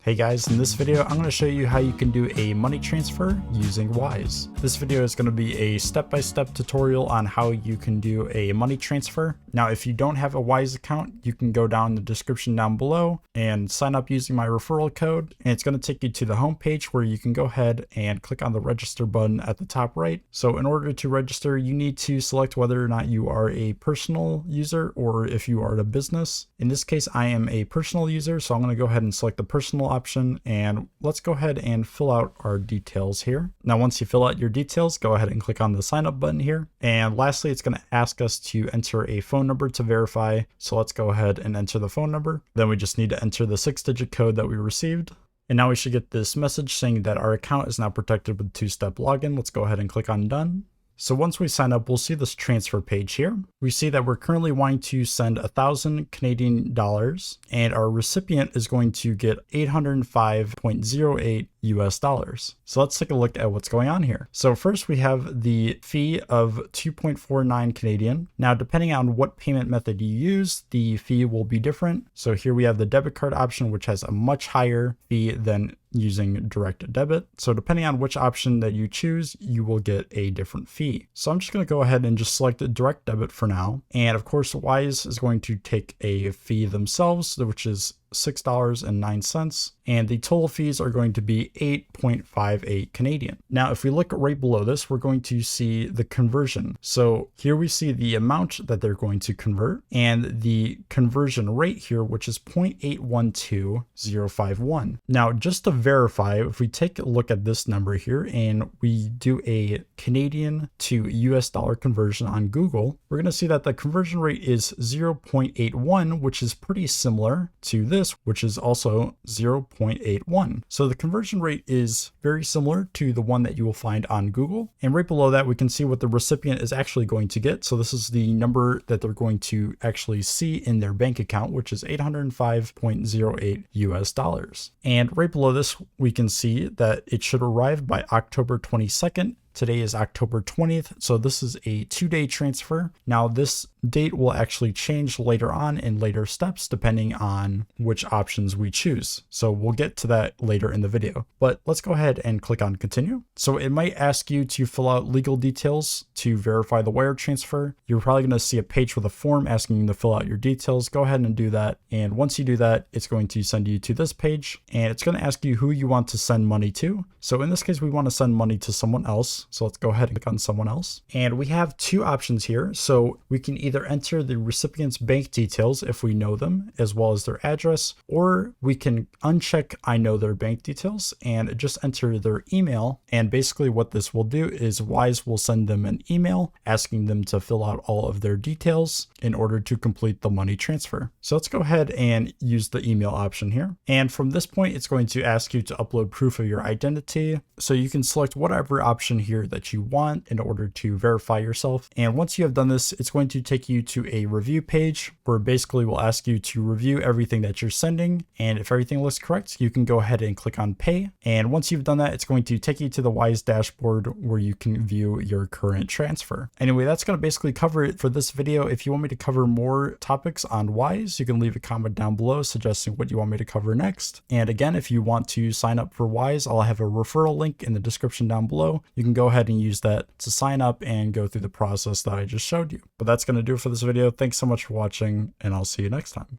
Hey guys, in this video I'm going to show you how you can do a money transfer using Wise. This video is going to be a step-by-step tutorial on how you can do a money transfer. Now if you don't have a Wise account, you can go down in the description down below and sign up using my referral code, and it's going to take you to the home page where you can go ahead and click on the register button at the top right. So in order to register, you need to select whether or not you are a personal user or if you are a business. In this case I am a personal user, so I'm going to go ahead and select the personal option, and let's go ahead and fill out our details here. Now once you fill out your details, go ahead and click on the sign up button here, and lastly it's going to ask us to enter a phone number to verify, so let's go ahead and enter the phone number. Then we just need to enter the 6-digit code that we received, and now we should get this message saying that our account is now protected with 2-step login. Let's go ahead and click on done. So once we sign up, we'll see this transfer page here. We see that we're currently wanting to send 1,000 Canadian dollars, and our recipient is going to get 805.08 US dollars. So let's take a look at what's going on here. So first we have the fee of 2.49 Canadian. Now depending on what payment method you use, the fee will be different. So here we have the debit card option, which has a much higher fee than using direct debit. So depending on which option that you choose, you will get a different fee. So I'm just going to go ahead and just select the direct debit for now. And of course, Wise is going to take a fee themselves, which is $6.09, and the total fees are going to be 8.58 Canadian. Now, if we look right below this, we're going to see the conversion. So here we see the amount that they're going to convert and the conversion rate here, which is 0.812051. Now, just to verify, if we take a look at this number here and we do a Canadian to US dollar conversion on Google, we're going to see that the conversion rate is 0.81, which is pretty similar to this, which is also 0.81. So the conversion rate is very similar to the one that you will find on Google. And right below that, we can see what the recipient is actually going to get. So this is the number that they're going to actually see in their bank account, which is 805.08 US dollars. And right below this, we can see that it should arrive by October 22nd. Today is October 20th, so this is a 2-day transfer. Now this date will actually change later on in later steps depending on which options we choose. So we'll get to that later in the video, but let's go ahead and click on continue. So it might ask you to fill out legal details to verify the wire transfer. You're probably going to see a page with a form asking you to fill out your details. Go ahead and do that. And once you do that, it's going to send you to this page, and it's going to ask you who you want to send money to. So in this case, we want to send money to someone else. So let's go ahead and click on someone else. And we have two options here. So we can either enter the recipient's bank details if we know them, as well as their address, or we can uncheck I know their bank details and just enter their email. And basically what this will do is Wise will send them an email asking them to fill out all of their details in order to complete the money transfer. So let's go ahead and use the email option here. And from this point, it's going to ask you to upload proof of your identity. So you can select whatever option here that you want in order to verify yourself. And once you have done this, it's going to take you to a review page where basically we'll ask you to review everything that you're sending. And if everything looks correct, you can go ahead and click on pay. And once you've done that, it's going to take you to the Wise dashboard where you can view your current transfer. Anyway, that's going to basically cover it for this video. If you want me to cover more topics on Wise, you can leave a comment down below suggesting what you want me to cover next. And again, if you want to sign up for Wise, I'll have a referral link in the description down below. You can go ahead and use that to sign up and go through the process that I just showed you. But that's going to do it for this video. Thanks so much for watching, and I'll see you next time.